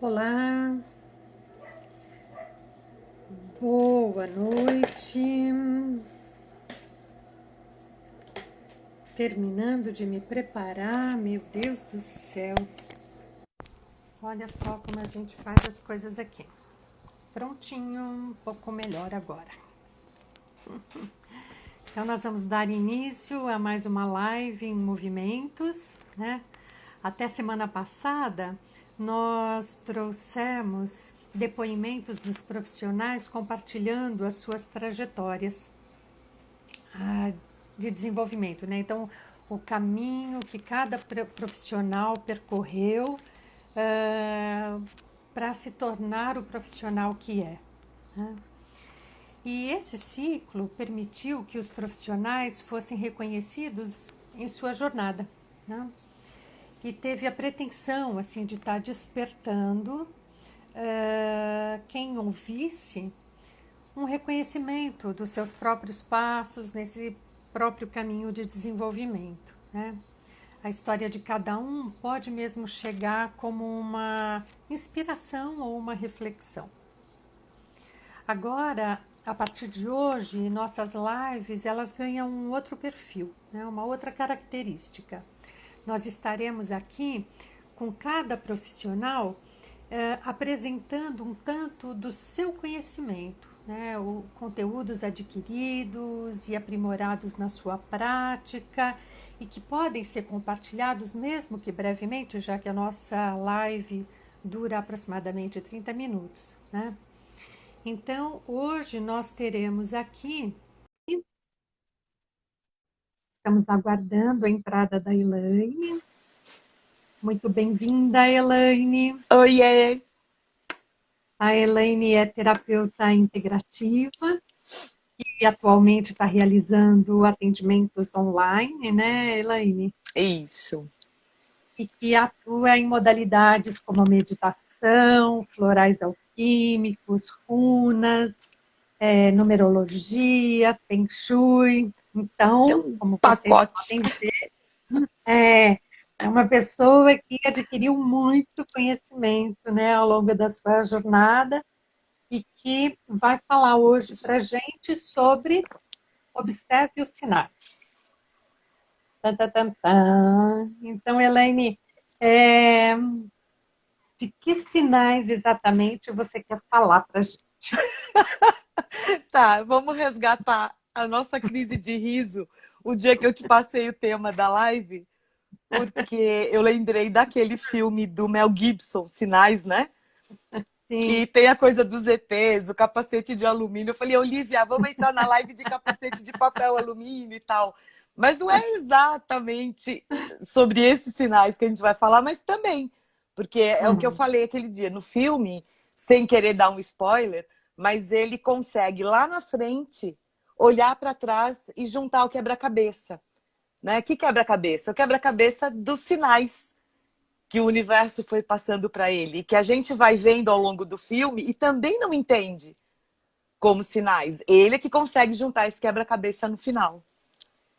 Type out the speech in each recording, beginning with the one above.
Olá, boa noite. Terminando de me preparar, meu Deus do céu. Olha só como a gente faz as coisas aqui. Prontinho, um pouco melhor agora. Então, nós vamos dar início a mais uma live em movimentos, né? Até semana passada, nós trouxemos depoimentos dos profissionais compartilhando as suas trajetórias de desenvolvimento, né? Então, o caminho que cada profissional percorreu para se tornar o profissional que é, né? E esse ciclo permitiu que os profissionais fossem reconhecidos em sua jornada, né? E teve a pretensão assim de estar despertando quem ouvisse um reconhecimento dos seus próprios passos nesse próprio caminho de desenvolvimento, né? A história de cada um pode mesmo chegar como uma inspiração ou uma reflexão. Agora, a partir de hoje, nossas lives elas ganham um outro perfil, né? Uma outra característica. Nós estaremos aqui com cada profissional apresentando um tanto do seu conhecimento, né? Conteúdos adquiridos e aprimorados na sua prática e que podem ser compartilhados, mesmo que brevemente, já que a nossa live dura aproximadamente 30 minutos, né? Então, hoje nós teremos aqui, estamos aguardando a entrada da Elaine. Muito bem-vinda, Elaine. Oiê! A Elaine é terapeuta integrativa e atualmente está realizando atendimentos online, né, Elaine? Isso. E que atua em modalidades como a meditação, florais alquímicos, runas, numerologia, feng shui. Tem Então, um como vocês pacote. podem ver, é, é uma pessoa que adquiriu muito conhecimento, né, ao longo da sua jornada e que vai falar hoje para a gente sobre observe os sinais. Tan, tan, tan, tan. Então, Elaine, de que sinais exatamente você quer falar para a gente? Tá, vamos resgatar a nossa crise de riso o dia que eu te passei o tema da live, porque eu lembrei daquele filme do Mel Gibson, Sinais, né? Sim. Que tem a coisa dos ETs, o capacete de alumínio. Eu falei, Olivia, vamos entrar na live de capacete de papel alumínio e tal. Mas não é exatamente sobre esses sinais que a gente vai falar, mas também, porque é o que eu falei aquele dia. No filme, sem querer dar um spoiler, mas ele consegue lá na frente olhar para trás e juntar o quebra-cabeça. Né? Que quebra-cabeça? O quebra-cabeça dos sinais que o universo foi passando para ele, e que a gente vai vendo ao longo do filme e também não entende como sinais. Ele é que consegue juntar esse quebra-cabeça no final.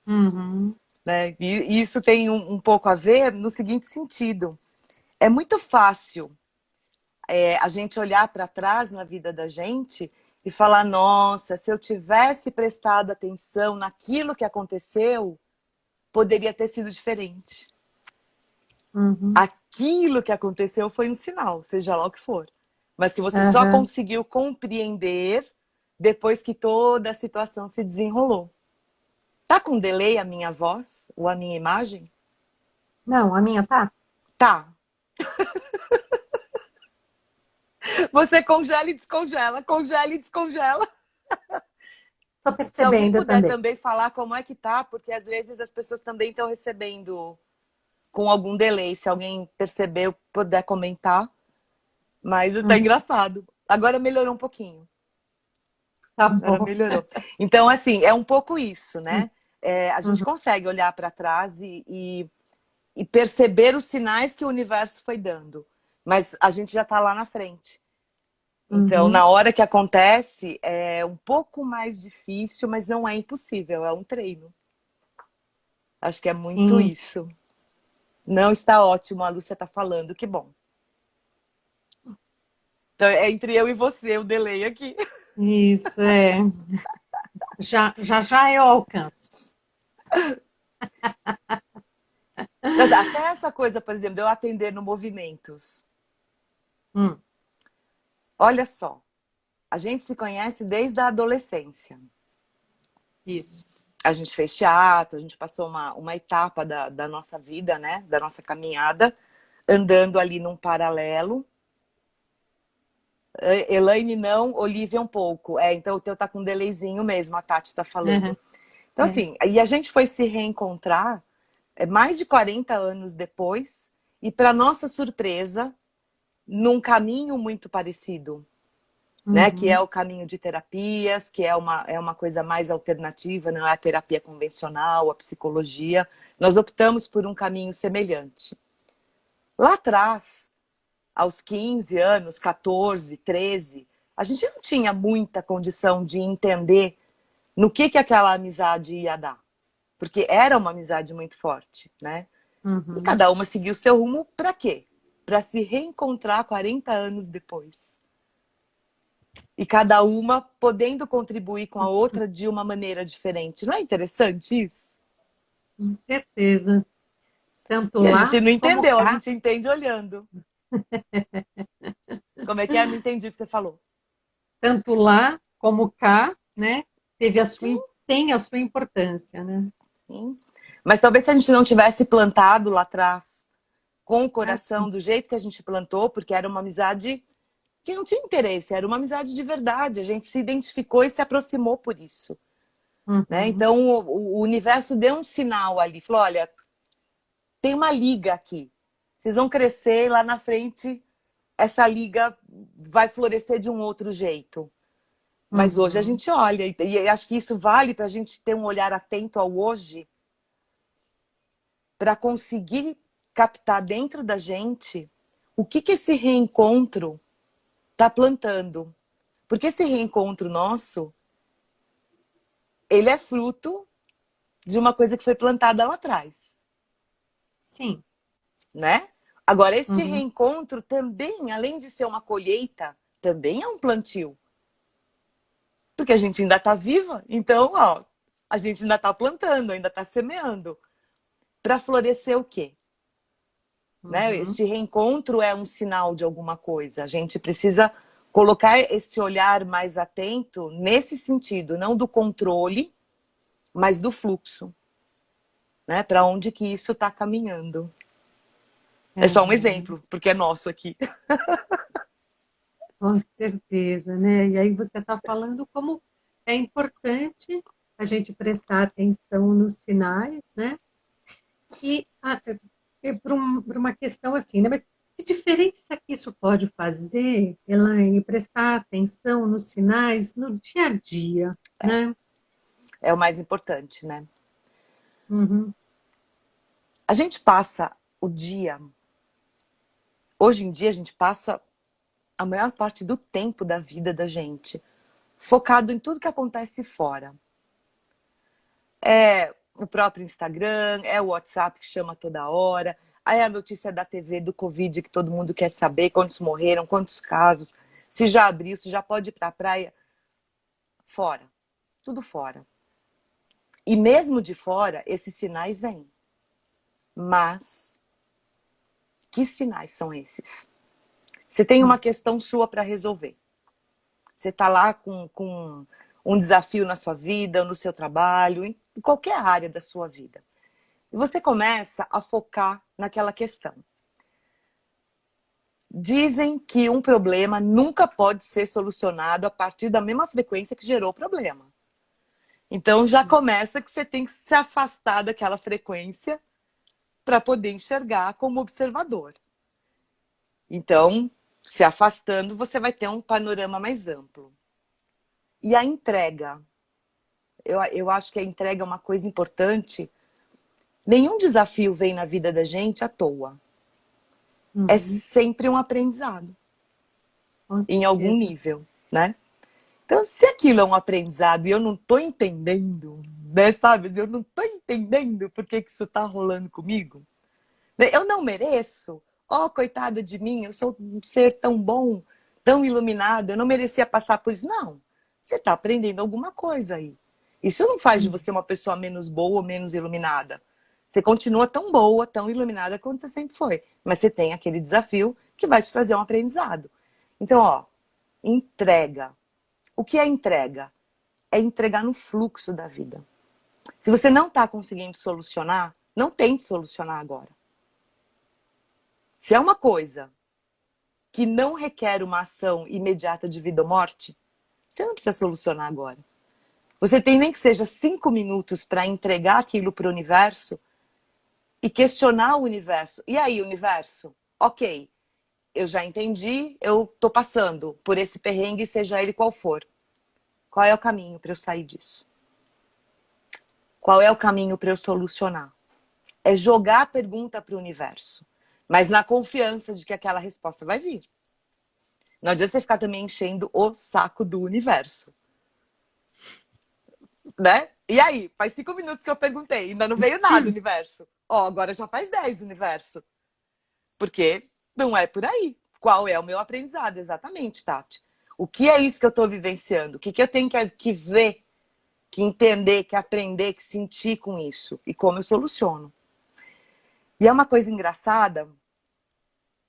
Uhum. Né? E isso tem um pouco a ver no seguinte sentido. É muito fácil a gente olhar para trás na vida da gente e falar, nossa, se eu tivesse prestado atenção naquilo que aconteceu, poderia ter sido diferente. Uhum. Aquilo que aconteceu foi um sinal, seja lá o que for. Mas que você só Uhum. conseguiu compreender depois que toda a situação se desenrolou. Tá com delay a minha voz ou a minha imagem? Não, a minha tá? Tá. Você congela e descongela, congela e descongela. Tô Se alguém percebendo puder também. também falar como é que tá, porque às vezes as pessoas também estão recebendo com algum delay. Se alguém perceber, puder comentar. Mas tá Uhum. engraçado. Agora melhorou um pouquinho. Tá Agora bom. melhorou. Então, assim, é um pouco isso, né? A gente Uhum. consegue olhar para trás e perceber os sinais que o universo foi dando. Mas a gente já está lá na frente. Então, Uhum. na hora que acontece, é um pouco mais difícil, mas não é impossível, é um treino. Acho que é muito Sim. isso. Não está ótimo, a Lúcia está falando, que bom. Então, é entre eu e você o delay aqui. Isso, é. Já eu alcanço. Mas até essa coisa, por exemplo, de eu atender no movimentos. Hum, Olha só, a gente se conhece desde a adolescência. isso. A gente fez teatro, a gente passou uma etapa da nossa vida, né? Da nossa caminhada, andando ali num paralelo. Elaine não, Olivia um pouco. Então o teu tá com um delayzinho mesmo, a Tati tá Uhum, falando. Então, é. assim, e a gente foi se reencontrar mais de 40 anos depois, e para nossa surpresa, num caminho muito parecido. Né, que é Uhum, o caminho de terapias, que é uma coisa mais alternativa, não é a terapia convencional, a psicologia. Nós optamos por um caminho semelhante. Lá atrás, aos 15 anos, 14, 13, a gente não tinha muita condição de entender no que aquela amizade ia dar. Porque era uma amizade muito forte, né? E uhum. cada uma seguiu seu rumo para quê? Para se reencontrar 40 anos depois. E cada uma podendo contribuir com a outra de uma maneira diferente. Não é interessante isso? Com certeza. Tanto E a lá gente não como entendeu, a cá. gente entende olhando. Como é que é? Não entendi o que você falou. Tanto lá como cá, né? Sim, Tem a sua importância, né? sim. Mas talvez se a gente não tivesse plantado lá atrás, com o Assim. coração, do jeito que a gente plantou, porque era uma amizade que não tinha interesse, era uma amizade de verdade. A gente se identificou e se aproximou por isso. Né? Uhum, Então o universo deu um sinal ali, falou: olha, tem uma liga aqui. Vocês vão crescer e lá na frente essa liga vai florescer de um outro jeito. Mas hoje a uhum. gente olha, e acho que isso vale para a gente ter um olhar atento ao hoje, para conseguir captar dentro da gente o que esse reencontro está plantando. Porque esse reencontro nosso, ele é fruto de uma coisa que foi plantada lá atrás, Sim. né? Agora, este Uhum. reencontro também, além de ser uma colheita, também é um plantio. Porque a gente ainda está viva, então, ó, a gente ainda está plantando, ainda está semeando. Para florescer o quê? Né? Uhum. Este reencontro é um sinal de alguma coisa. A gente precisa colocar esse olhar mais atento nesse sentido, não do controle, mas do fluxo. Né? Para onde que isso está caminhando. É só um Uhum. exemplo, porque é nosso aqui. Com certeza, né? E aí você está falando como é importante a gente prestar atenção nos sinais, né? E por uma questão assim, né? Mas que diferença que isso pode fazer, Elaine, prestar atenção nos sinais no dia a dia, né? É o mais importante, né? Uhum, A gente passa o dia, hoje em dia a gente passa a maior parte do tempo da vida da gente focado em tudo que acontece fora. É o próprio Instagram, é o WhatsApp que chama toda hora, aí é a notícia da TV do Covid que todo mundo quer saber, quantos morreram, quantos casos, se já abriu, se já pode ir para a praia. Fora, tudo fora. E mesmo de fora, esses sinais vêm. Mas que sinais são esses? Você tem uma questão sua para resolver. Você está lá com um desafio na sua vida, no seu trabalho, em qualquer área da sua vida. E você começa a focar naquela questão. Dizem que um problema nunca pode ser solucionado a partir da mesma frequência que gerou o problema. Então já começa que você tem que se afastar daquela frequência para poder enxergar como observador. Então, se afastando, você vai ter um panorama mais amplo. E a entrega. Eu acho que a entrega é uma coisa importante. Nenhum desafio vem na vida da gente à toa. É uhum, sempre um aprendizado, com em algum certeza. nível, né? Então, se aquilo é um aprendizado e eu não estou entendendo, né, sabe? Eu não estou entendendo por que isso está rolando comigo. Eu não mereço. Oh, coitada de mim, eu sou um ser tão bom. tão iluminado, eu não merecia passar por isso. Não, você está aprendendo alguma coisa aí. Isso não faz de você uma pessoa menos boa ou menos iluminada. Você continua tão boa, tão iluminada quanto você sempre foi. Mas você tem aquele desafio que vai te trazer um aprendizado. Então, ó, entrega. O que é entrega? É entregar no fluxo da vida. Se você não está conseguindo solucionar, não tente solucionar agora. Se é uma coisa que não requer uma ação imediata de vida ou morte, você não precisa solucionar agora. Você tem nem que seja 5 minutos para entregar aquilo para o universo e questionar o universo. E aí, universo? Ok, eu já entendi, eu estou passando por esse perrengue, seja ele qual for. Qual é o caminho para eu sair disso? Qual é o caminho para eu solucionar? É jogar a pergunta para o universo, mas na confiança de que aquela resposta vai vir. Não adianta você ficar também enchendo o saco do universo. Né? E aí, faz 5 minutos que eu perguntei, ainda não veio nada, universo. Ó, agora já faz 10, universo. Porque não é por aí. Qual é o meu aprendizado? Exatamente, Tati. O que é isso que eu estou vivenciando? O que eu tenho que ver, que entender, que aprender, que sentir com isso? E como eu soluciono? E é uma coisa engraçada.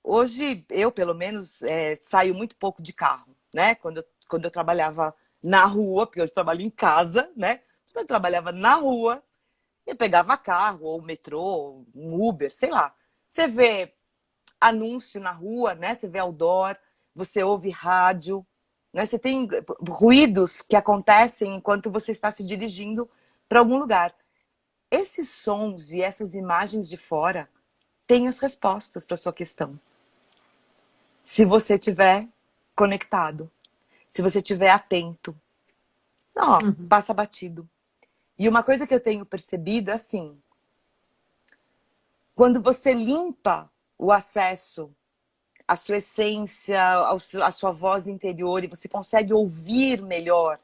Hoje, eu, pelo menos, saio muito pouco de carro, né? Quando eu trabalhava na rua, porque hoje eu trabalho em casa, né? Quando eu trabalhava na rua, eu pegava carro, ou metrô, um Uber, sei lá. Você vê anúncio na rua, né? Você vê outdoor, você ouve rádio, né? Você tem ruídos que acontecem enquanto você está se dirigindo para algum lugar. Esses sons e essas imagens de fora têm as respostas para sua questão. Se você estiver conectado, se você estiver atento, ó, passa batido. E uma coisa que eu tenho percebido é assim, quando você limpa o acesso à sua essência, à sua voz interior, e você consegue ouvir melhor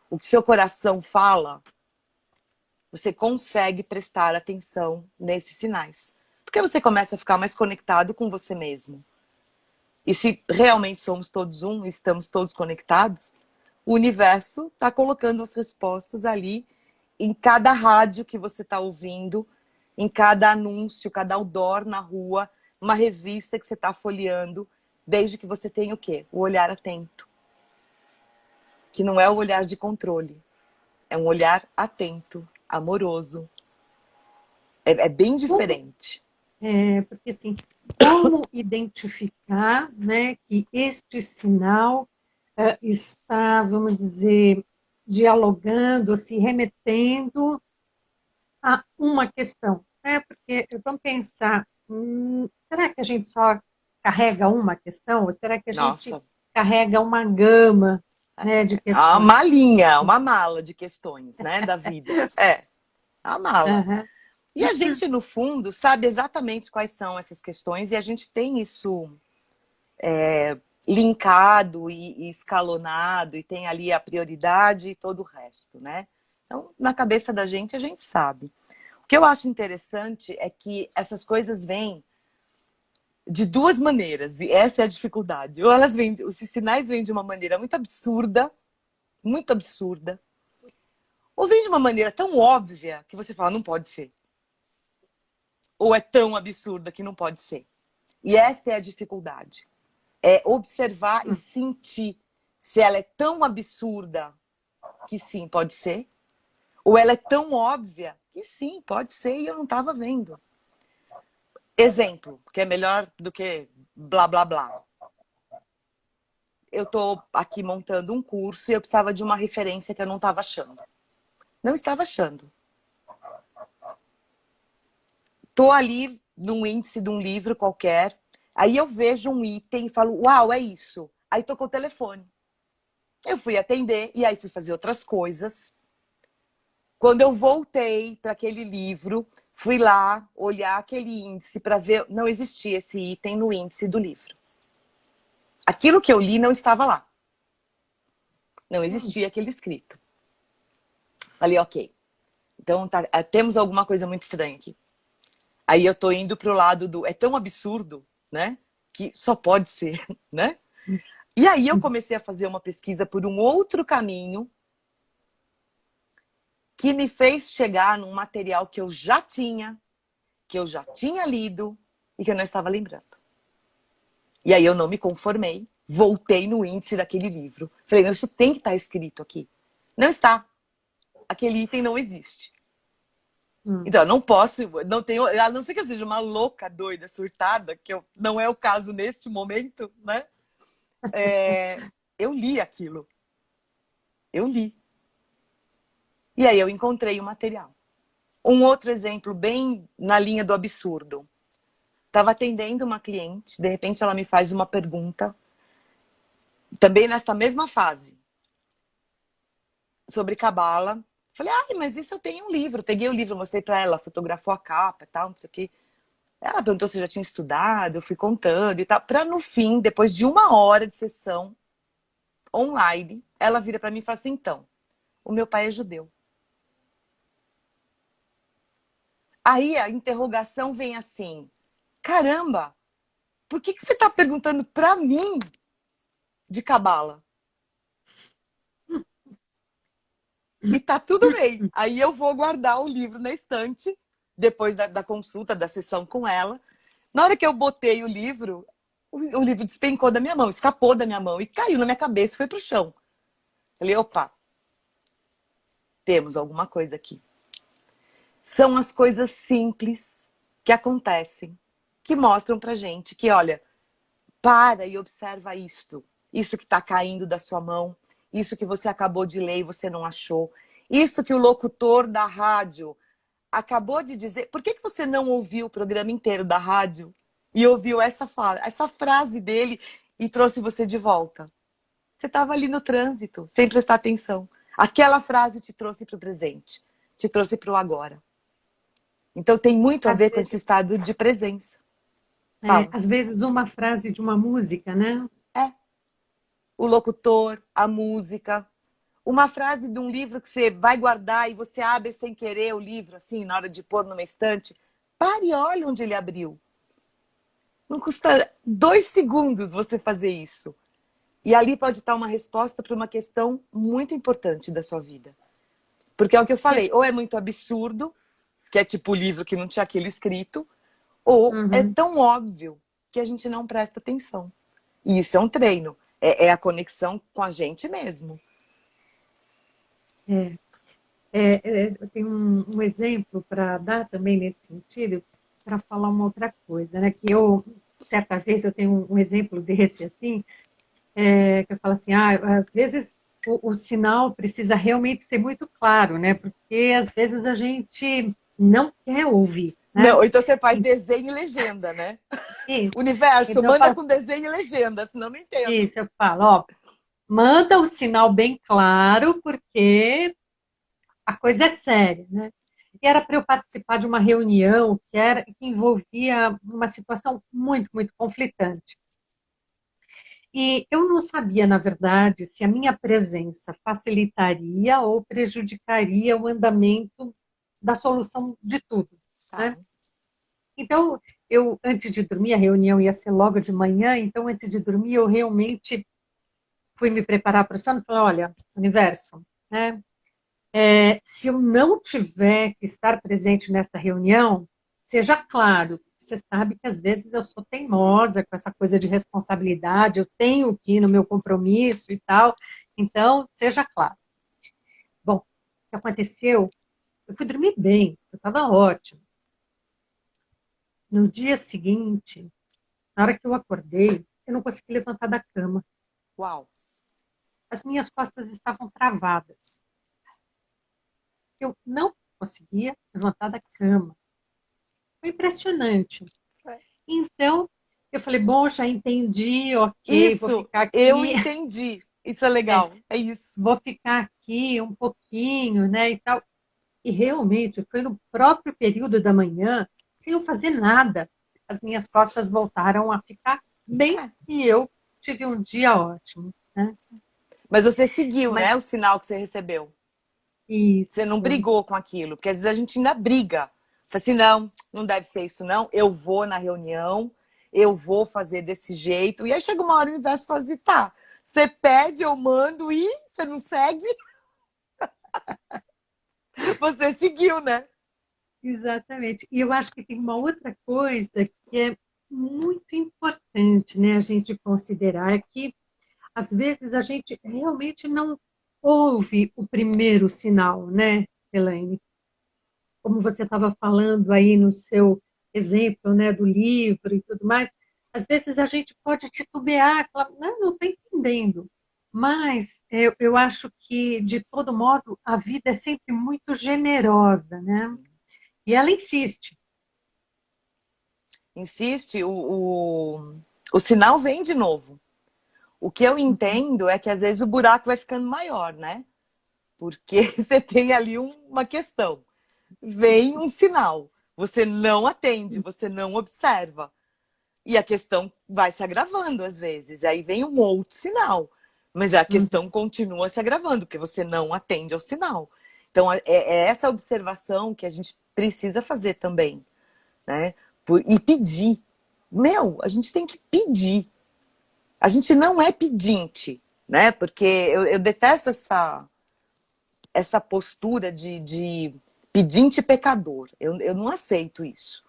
o que seu coração fala, você consegue prestar atenção nesses sinais. Porque você começa a ficar mais conectado com você mesmo. E se realmente somos todos um, estamos todos conectados, o universo está colocando as respostas ali em cada rádio que você está ouvindo, em cada anúncio, cada outdoor na rua, uma revista que você está folheando, desde que você tenha o quê? O olhar atento. Que não é o olhar de controle. É um olhar atento, amoroso. É bem diferente. Porque assim, como identificar, né, que este sinal está, vamos dizer, dialogando, se remetendo a uma questão, né? Porque vamos pensar, será que a gente só carrega uma questão? Ou será que a gente Nossa, carrega uma gama, né, de uma questões? malinha, uma mala de questões, né, da vida. A mala. Uhum. E a gente, no fundo, sabe exatamente quais são essas questões e a gente tem isso linkado e escalonado e tem ali a prioridade e todo o resto, né? Então, na cabeça da gente, a gente sabe. O que eu acho interessante é que essas coisas vêm de duas maneiras, e essa é a dificuldade. Ou elas vêm, os sinais vêm de uma maneira muito absurda, ou vêm de uma maneira tão óbvia que você fala, não pode ser. Ou é tão absurda que não pode ser. E esta é a dificuldade. É observar e sentir se ela é tão absurda que sim, pode ser, ou ela é tão óbvia que sim, pode ser e eu não estava vendo. Exemplo, que é melhor do que blá, blá, blá. Eu estou aqui montando um curso e eu precisava de uma referência que eu não estava achando. Não estava achando. Estou ali num índice de um livro qualquer, aí eu vejo um item e falo, uau, é isso. Aí tocou o telefone. Eu fui atender e aí fui fazer outras coisas. Quando eu voltei para aquele livro, fui lá olhar aquele índice para ver, não existia esse item no índice do livro. Aquilo que eu li não estava lá. Não existia aquele escrito. Falei, ok. Então temos alguma coisa muito estranha aqui. Aí eu tô indo pro lado do... É tão absurdo, né? Que só pode ser, né? E aí eu comecei a fazer uma pesquisa por um outro caminho que me fez chegar num material que eu já tinha lido e que eu não estava lembrando. E aí eu não me conformei, voltei no índice daquele livro. Falei, não, isso tem que estar escrito aqui. Não está. Aquele item não existe. Então, eu não posso, não tenho, a não ser que eu seja uma louca, doida, surtada, que não é o caso neste momento, né? Eu li aquilo. Eu li. E aí eu encontrei o material. Um outro exemplo, bem na linha do absurdo. Estava atendendo uma cliente, de repente ela me faz uma pergunta, também nesta mesma fase, sobre cabala. Falei, mas isso eu tenho um livro. Peguei o livro, mostrei para ela, fotografou a capa e tal, não sei o quê. Ela perguntou se eu já tinha estudado, eu fui contando e tal. Para no fim, depois de 1 hora de sessão online, ela vira para mim e fala assim, então, o meu pai é judeu. Aí a interrogação vem assim, caramba, por que você está perguntando para mim de cabala? E tá tudo bem. Aí eu vou guardar o livro na estante, depois da consulta, da sessão com ela. Na hora que eu botei o livro despencou da minha mão, escapou da minha mão e caiu na minha cabeça e foi pro chão. Falei, opa, temos alguma coisa aqui. São as coisas simples que acontecem, que mostram pra gente que, olha, para e observa isto. Isso que tá caindo da sua mão, isso que você acabou de ler e você não achou. Isto que o locutor da rádio acabou de dizer. Por que você não ouviu o programa inteiro da rádio e ouviu essa frase dele e trouxe você de volta? Você estava ali no trânsito, sem prestar atenção. Aquela frase te trouxe para o presente, te trouxe para o agora. Então tem muito a ver com esse estado de presença. Às vezes uma frase de uma música, né? O locutor, a música, uma frase de um livro que você vai guardar e você abre sem querer o livro, assim, na hora de pôr numa estante. Pare e olhe onde ele abriu. Não custa 2 segundos você fazer isso. E ali pode estar uma resposta para uma questão muito importante da sua vida. Porque é o que eu falei, ou é muito absurdo, que é tipo o livro que não tinha aquilo escrito, ou é tão óbvio que a gente não presta atenção. E isso é um treino. É a conexão com a gente mesmo. Eu tenho um exemplo para dar também nesse sentido, para falar uma outra coisa, né? Que certa vez, eu tenho um exemplo desse, assim, que eu falo assim, às vezes o sinal precisa realmente ser muito claro, né? Porque às vezes a gente não quer ouvir. Né? Não, então você faz desenho e legenda, né? Isso. Universo, Então, manda com desenho e legenda, senão não entendo. Isso, eu falo, manda o sinal bem claro, porque a coisa é séria, né? E era para eu participar de uma reunião que envolvia uma situação muito, muito conflitante. E eu não sabia, na verdade, se a minha presença facilitaria ou prejudicaria o andamento da solução de tudo. Né? Então, antes de dormir, a reunião ia ser logo de manhã, então, antes de dormir, eu realmente fui me preparar para o sono e falei, olha, universo, né? Se eu não tiver que estar presente nessa reunião, seja claro, você sabe que às vezes eu sou teimosa com essa coisa de responsabilidade, eu tenho que ir no meu compromisso e tal, então seja claro. Bom, o que aconteceu? Eu fui dormir bem, eu estava ótimo. No dia seguinte, na hora que eu acordei, eu não consegui levantar da cama. Uau! As minhas costas estavam travadas. Eu não conseguia levantar da cama. Foi impressionante. Então, eu falei, bom, já entendi, ok, Isso, vou ficar aqui. eu entendi. Isso é legal, é isso. Vou ficar aqui um pouquinho, né, e tal. E realmente, foi no próprio período da manhã, sem eu fazer nada, as minhas costas voltaram a ficar bem e eu tive um dia ótimo. Né? Mas você seguiu, né, o sinal que você recebeu. Isso. Você não brigou com aquilo, porque às vezes a gente ainda briga. Fala assim, não deve ser isso não, eu vou na reunião, eu vou fazer desse jeito. E aí chega uma hora o universo fala assim, tá, você pede, eu mando e você não segue. Você seguiu, né? Exatamente. E eu acho que tem uma outra coisa que é muito importante, né, a gente considerar é que às vezes a gente realmente não ouve o primeiro sinal, né, Elaine? Como você estava falando aí no seu exemplo, né, do livro e tudo mais, às vezes a gente pode titubear, falar, não estou entendendo. Mas eu acho que, de todo modo, a vida é sempre muito generosa, né? E ela insiste. Insiste, o sinal vem de novo. O que eu entendo é que às vezes o buraco vai ficando maior, né? Porque você tem ali uma questão. Vem um sinal, você não atende, você não observa. E a questão vai se agravando às vezes. Aí vem um outro sinal. Mas a questão continua se agravando, porque você não atende ao sinal. Então, é essa observação que a gente precisa fazer também, né? E pedir. Meu, a gente tem que pedir. A gente não é pedinte, né? Porque eu detesto essa postura de pedinte pecador. Eu não aceito isso.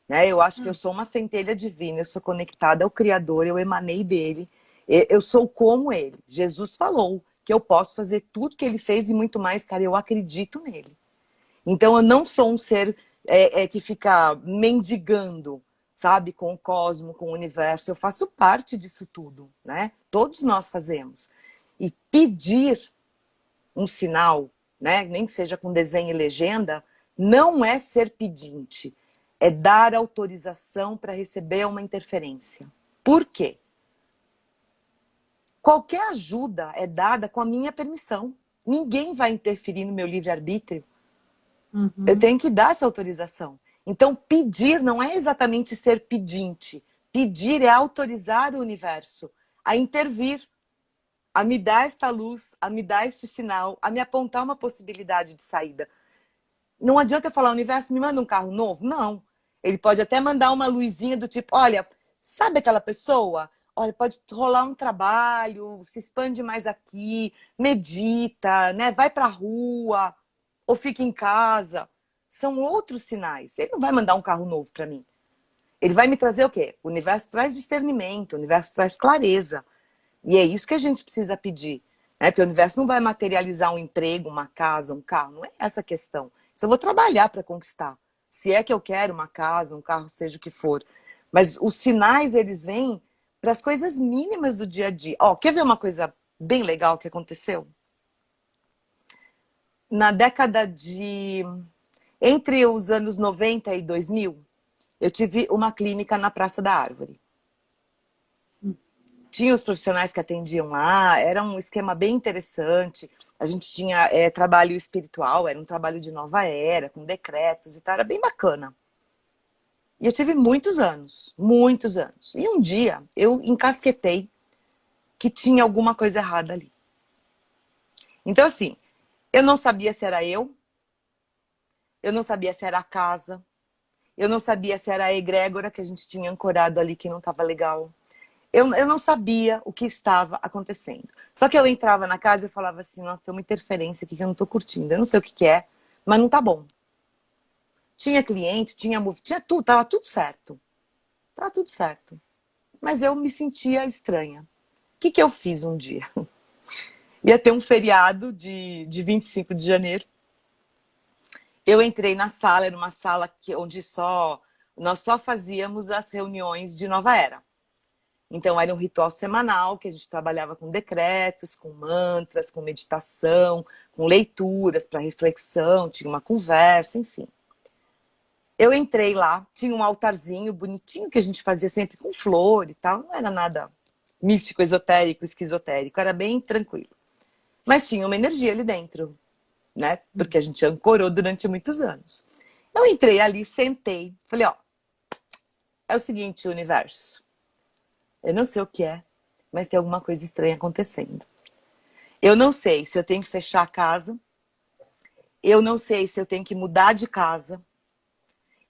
Né? Eu acho que eu sou uma centelha divina, eu sou conectada ao Criador, eu emanei dele, eu sou como ele. Jesus falou que eu posso fazer tudo que ele fez e muito mais, cara, eu acredito nele. Então eu não sou um ser que fica mendigando, sabe, com o cosmo, com o universo. Eu faço parte disso tudo, né? Todos nós fazemos. E pedir um sinal, né, nem que seja com desenho e legenda, não é ser pedinte, é dar autorização para receber uma interferência. Por quê? Qualquer ajuda é dada com a minha permissão. Ninguém vai interferir no meu livre-arbítrio. Eu tenho que dar essa autorização. Então, pedir não é exatamente ser pedinte. Pedir é autorizar o universo a intervir, a me dar esta luz, a me dar este sinal, a me apontar uma possibilidade de saída. Não adianta falar, o universo me manda um carro novo? Não. Ele pode até mandar uma luzinha do tipo, olha, sabe aquela pessoa? Olha, pode rolar um trabalho, se expande mais aqui, medita, né? Vai pra rua, ou fica em casa. São outros sinais. Ele não vai mandar um carro novo para mim. Ele vai me trazer o quê? O universo traz discernimento, o universo traz clareza. E é isso que a gente precisa pedir. Né? Porque o universo não vai materializar um emprego, uma casa, um carro. Não é essa a questão. Isso eu vou trabalhar para conquistar. Se é que eu quero uma casa, um carro, seja o que for. Mas os sinais, eles vêm para as coisas mínimas do dia a dia. Ó, quer ver uma coisa bem legal que aconteceu? Na década de... Entre os anos 90 e 2000, eu tive uma clínica na Praça da Árvore. Tinha os profissionais que atendiam lá, era um esquema bem interessante. A gente tinha trabalho espiritual, era um trabalho de nova era, com decretos e tal, era bem bacana. E eu tive muitos anos, muitos anos. E um dia eu encasquetei que tinha alguma coisa errada ali. Então, assim, eu não sabia se era eu não sabia se era a casa, eu não sabia se era a egrégora que a gente tinha ancorado ali que não estava legal. Eu não sabia o que estava acontecendo. Só que eu entrava na casa e eu falava assim, nossa, tem uma interferência aqui que eu não estou curtindo. Eu não sei o que é, mas não tá bom. Tinha cliente, tinha tudo, tava tudo certo. Tava tudo certo. Mas eu me sentia estranha. O que eu fiz um dia? Ia ter um feriado de 25 de janeiro. Eu entrei na sala, era uma sala onde nós só fazíamos as reuniões de nova era. Então, era um ritual semanal que a gente trabalhava com decretos, com mantras, com meditação, com leituras para reflexão, tinha uma conversa, enfim. Eu entrei lá, tinha um altarzinho bonitinho que a gente fazia sempre com flor e tal, não era nada místico, esotérico, esquizotérico, era bem tranquilo. Mas tinha uma energia ali dentro, né? Porque a gente ancorou durante muitos anos. Eu entrei ali, sentei, falei, ó, é o seguinte, universo. Eu não sei o que é, mas tem alguma coisa estranha acontecendo. Eu não sei se eu tenho que fechar a casa. Eu não sei se eu tenho que mudar de casa.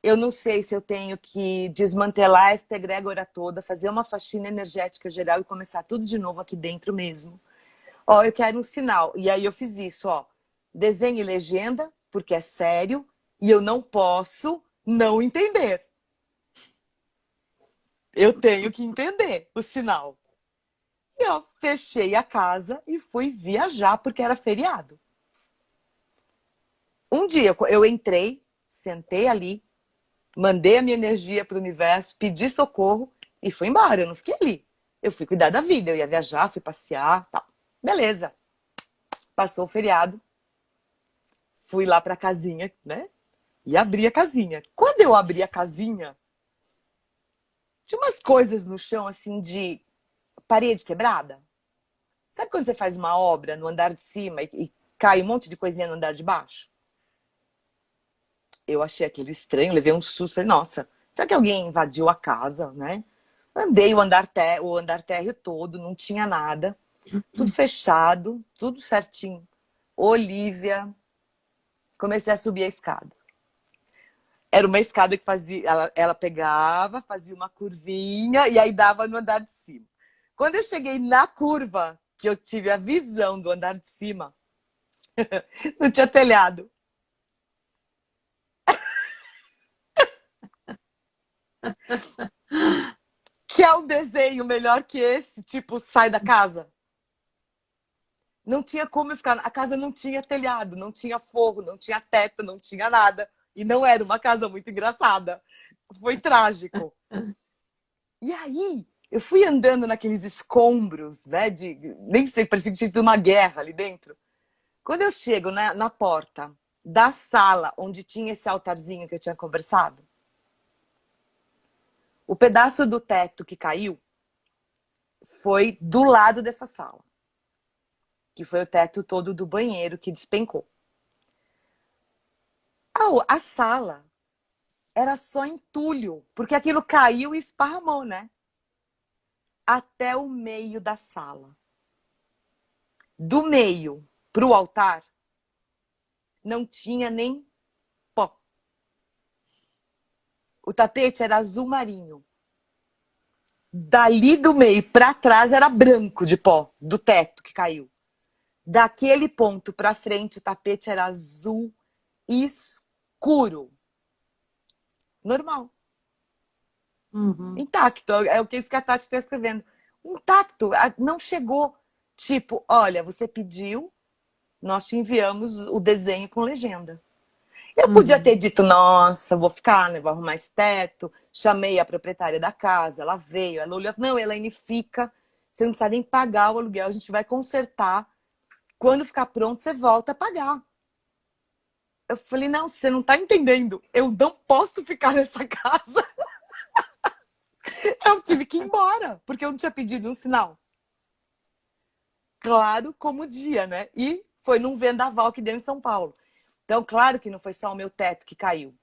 Eu não sei se eu tenho que desmantelar esta egrégora toda, fazer uma faxina energética geral e começar tudo de novo aqui dentro mesmo. Ó, eu quero um sinal. E aí eu fiz isso, ó. Desenhe legenda, porque é sério, e eu não posso não entender. Eu tenho que entender o sinal. E ó, fechei a casa e fui viajar, porque era feriado. Um dia eu entrei, sentei ali, mandei a minha energia para o universo, pedi socorro e fui embora. Eu não fiquei ali. Eu fui cuidar da vida. Eu ia viajar, fui passear, tal. Beleza. Passou o feriado. Fui lá para a casinha, né? E abri a casinha. Quando eu abri a casinha, tinha umas coisas no chão, assim, de parede quebrada. Sabe quando você faz uma obra no andar de cima e cai um monte de coisinha no andar de baixo? Eu achei aquilo estranho, levei um susto. Falei, nossa, será que alguém invadiu a casa, né? Andei o andar térreo todo, não tinha nada. Tudo fechado, tudo certinho. Olivia, comecei a subir a escada. Era uma escada que fazia, ela pegava, fazia uma curvinha e aí dava no andar de cima. Quando eu cheguei na curva, que eu tive a visão do andar de cima, não tinha telhado. Que é um desenho melhor que esse, tipo, sai da casa. Não tinha como eu ficar. A casa não tinha telhado, não tinha forro, não tinha teto, não tinha nada. E não era uma casa muito engraçada. Foi trágico. E aí, eu fui andando naqueles escombros, né? Nem sei, parecia que tinha tido uma guerra ali dentro. Quando eu chego na porta da sala onde tinha esse altarzinho que eu tinha conversado, o pedaço do teto que caiu foi do lado dessa sala, que foi o teto todo do banheiro que despencou. A sala era só entulho, porque aquilo caiu e esparramou, né? Até o meio da sala. Do meio para o altar, não tinha nem pó. O tapete era azul marinho. Dali do meio para trás era branco de pó, do teto que caiu. Daquele ponto para frente, o tapete era azul escuro. Normal. Uhum. Intacto. É o que isso que a Tati está escrevendo. Intacto. Não chegou. Tipo, olha, você pediu, nós te enviamos o desenho com legenda. Eu podia Uhum. ter dito, nossa, vou ficar, né? Vou arrumar esse teto. Chamei a proprietária da casa, ela veio, ela olhou. Não, Elaine, fica. Você não precisa nem pagar o aluguel, a gente vai consertar. Quando ficar pronto, você volta a pagar. Eu falei, não, você não está entendendo. Eu não posso ficar nessa casa. Eu tive que ir embora, porque eu não tinha pedido um sinal. Claro, como dia, né? E foi num vendaval que deu em São Paulo. Então, claro que não foi só o meu teto que caiu.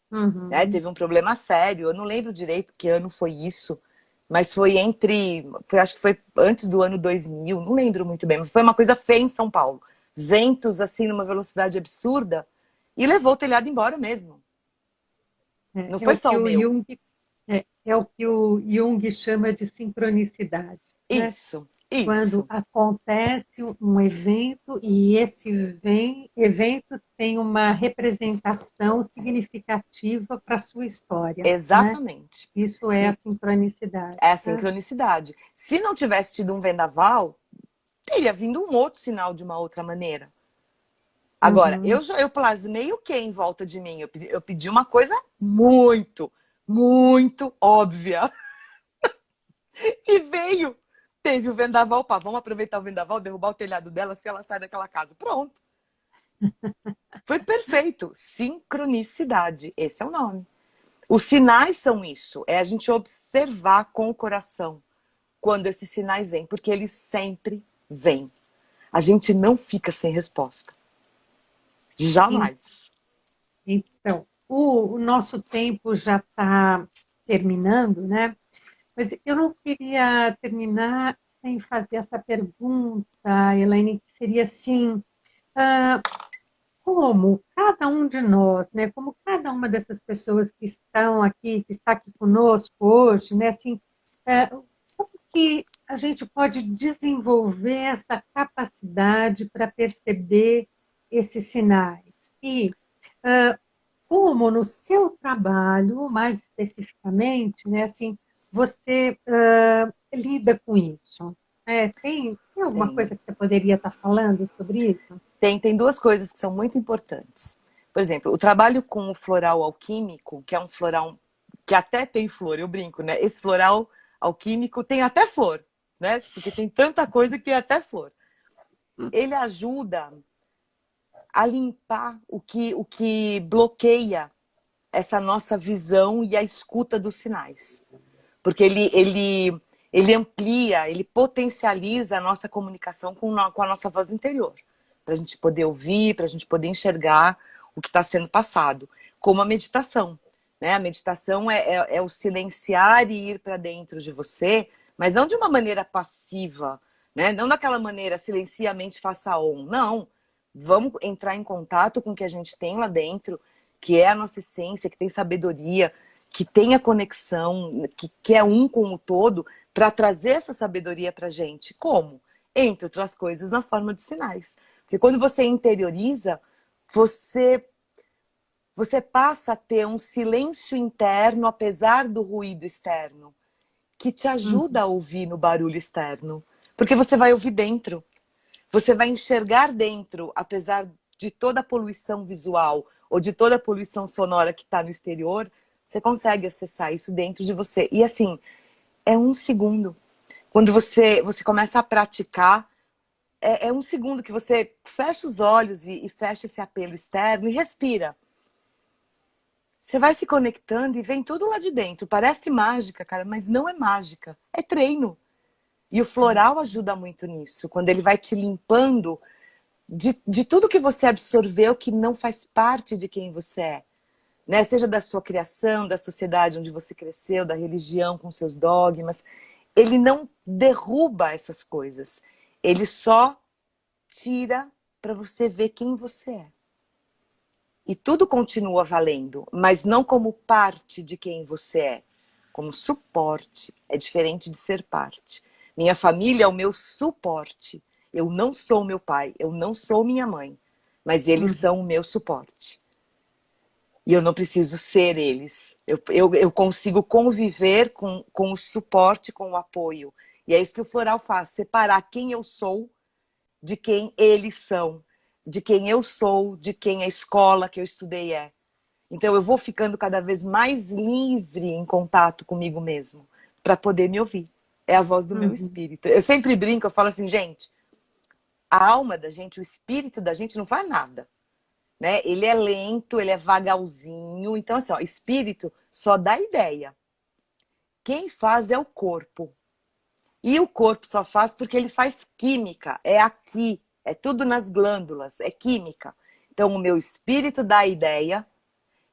Né? Uhum. Teve um problema sério. Eu não lembro direito que ano foi isso, mas foi acho que foi antes do ano 2000, não lembro muito bem, mas foi uma coisa feia em São Paulo. Ventos, assim, numa velocidade absurda, e levou o telhado embora mesmo. Não É foi o só que o o meu. Jung, é o que o Jung chama de sincronicidade, né? Isso, Quando isso. acontece um evento e esse evento tem uma representação significativa para a sua história, né? Exatamente. Isso é a E sincronicidade, é a né? sincronicidade. Se não tivesse tido um vendaval, teria vindo um outro sinal de uma outra maneira. Agora, Uhum. eu plasmei o que em volta de mim? Eu pedi uma coisa muito, muito óbvia. E veio. Teve o vendaval, pá, vamos aproveitar o vendaval, derrubar o telhado dela se ela sai daquela casa. Pronto. Foi perfeito. Sincronicidade, esse é o nome. Os sinais são isso, é a gente observar com o coração quando esses sinais vêm, porque eles sempre vêm. A gente não fica sem resposta. Jamais. Então, o nosso tempo já está terminando, né? Mas eu não queria terminar sem fazer essa pergunta, Elaine, que seria assim: como cada um de nós, né, como cada uma dessas pessoas que estão aqui, que está aqui conosco hoje, né, assim, como que a gente pode desenvolver essa capacidade para perceber esses sinais? E como no seu trabalho, mais especificamente, né, assim, você lida com isso? Tem alguma Tem, coisa que você poderia estar falando sobre isso? tem duas coisas que são muito importantes. Por exemplo, o trabalho com o floral alquímico, que é um floral que até tem flor, eu brinco, né? Esse floral alquímico tem até flor, né? Porque tem tanta coisa que tem até flor. Ele ajuda a limpar o que bloqueia essa nossa visão e a escuta dos sinais. Porque ele amplia, ele potencializa a nossa comunicação com a nossa voz interior. Para a gente poder ouvir, para a gente poder enxergar o que está sendo passado. Como a meditação. Né? A meditação é o silenciar e ir para dentro de você, mas não de uma maneira passiva. Né? Não daquela maneira, silencia a mente, faça on. Não. Vamos entrar em contato com o que a gente tem lá dentro, que é a nossa essência, que tem sabedoria, que tem a conexão, que é um com o todo, para trazer essa sabedoria para a gente. Como? Entre outras coisas, na forma de sinais. Porque quando você interioriza, você passa a ter um silêncio interno, apesar do ruído externo, que te ajuda Uhum. a ouvir no barulho externo. Porque você vai ouvir dentro. Você vai enxergar dentro, apesar de toda a poluição visual ou de toda a poluição sonora que está no exterior, você consegue acessar isso dentro de você. E assim, é um segundo. Quando você começa a praticar, é um segundo que você fecha os olhos e fecha esse apelo externo e respira. Você vai se conectando e vem tudo lá de dentro. Parece mágica, cara, mas não é mágica. É treino. E o floral ajuda muito nisso. Quando ele vai te limpando de tudo que você absorveu que não faz parte de quem você é. Né? Seja da sua criação, da sociedade onde você cresceu, da religião com seus dogmas. Ele não derruba essas coisas. Ele só tira para você ver quem você é. E tudo continua valendo, mas não como parte de quem você é. Como suporte. É diferente de ser parte. Minha família é o meu suporte. Eu não sou meu pai, eu não sou minha mãe. Mas eles Uhum. são o meu suporte. E eu não preciso ser eles. Eu consigo conviver com o suporte, com o apoio. E é isso que o floral faz. Separar quem eu sou de quem eles são. De quem eu sou, de quem a escola que eu estudei é. Então eu vou ficando cada vez mais livre em contato comigo mesmo, para poder me ouvir. É a voz do meu Uhum. espírito. Eu sempre brinco, eu falo assim, gente, a alma da gente, o espírito da gente não faz nada. Né? Ele é lento, ele é vagalzinho. Então, assim, ó, espírito só dá ideia. Quem faz é o corpo. E o corpo só faz porque ele faz química. É aqui, é tudo nas glândulas, é química. Então, o meu espírito dá a ideia,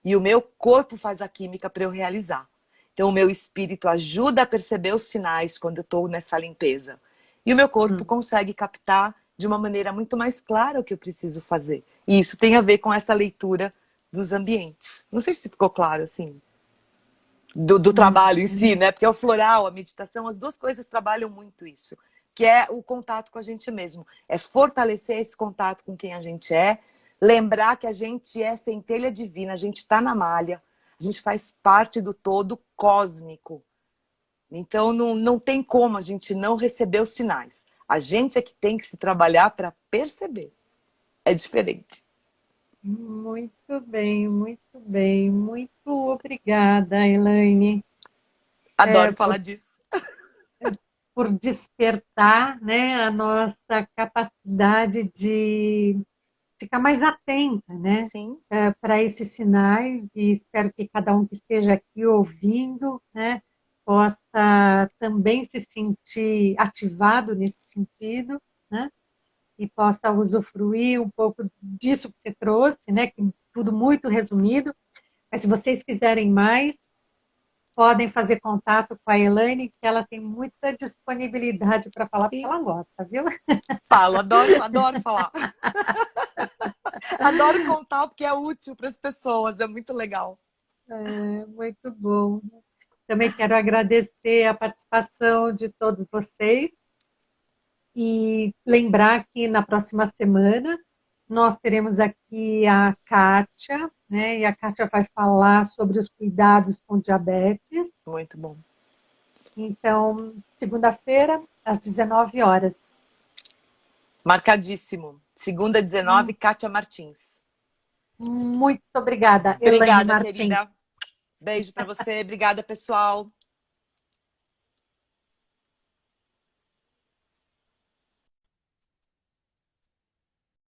e o meu corpo faz a química para eu realizar. Então, o meu espírito ajuda a perceber os sinais quando eu estou nessa limpeza. E o meu corpo Uhum. consegue captar de uma maneira muito mais clara o que eu preciso fazer. E isso tem a ver com essa leitura dos ambientes. Não sei se ficou claro, assim, do trabalho em si, Uhum. né? Porque é o floral, a meditação, as duas coisas trabalham muito isso. Que é o contato com a gente mesmo. É fortalecer esse contato com quem a gente é, lembrar que a gente é centelha divina, a gente está na malha, a gente faz parte do todo cósmico. Então não tem como a gente não receber os sinais. A gente é que tem que se trabalhar para perceber. É diferente. Muito bem, muito bem. Muito obrigada, Elaine, Adoro por, falar disso. por despertar, né, a nossa capacidade de ficar mais atenta, né, Sim. para esses sinais e espero que cada um que esteja aqui ouvindo, né, possa também se sentir ativado nesse sentido, né, e possa usufruir um pouco disso que você trouxe, né, que tudo muito resumido. Mas se vocês quiserem mais, podem fazer contato com a Elaine, que ela tem muita disponibilidade para falar, porque Sim. ela gosta, viu? Falo, adoro, adoro falar. Adoro contar porque é útil para as pessoas, é muito legal. É, muito bom. Também quero agradecer a participação de todos vocês e lembrar que na próxima semana nós teremos aqui a Kátia, né? E a Kátia vai falar sobre os cuidados com diabetes. Muito bom. Então, segunda-feira, às 19 horas. Marcadíssimo. Segunda, 19, Kátia Martins. Muito obrigada, Elaine Obrigada, Martins. querida. Beijo para você. Obrigada, pessoal.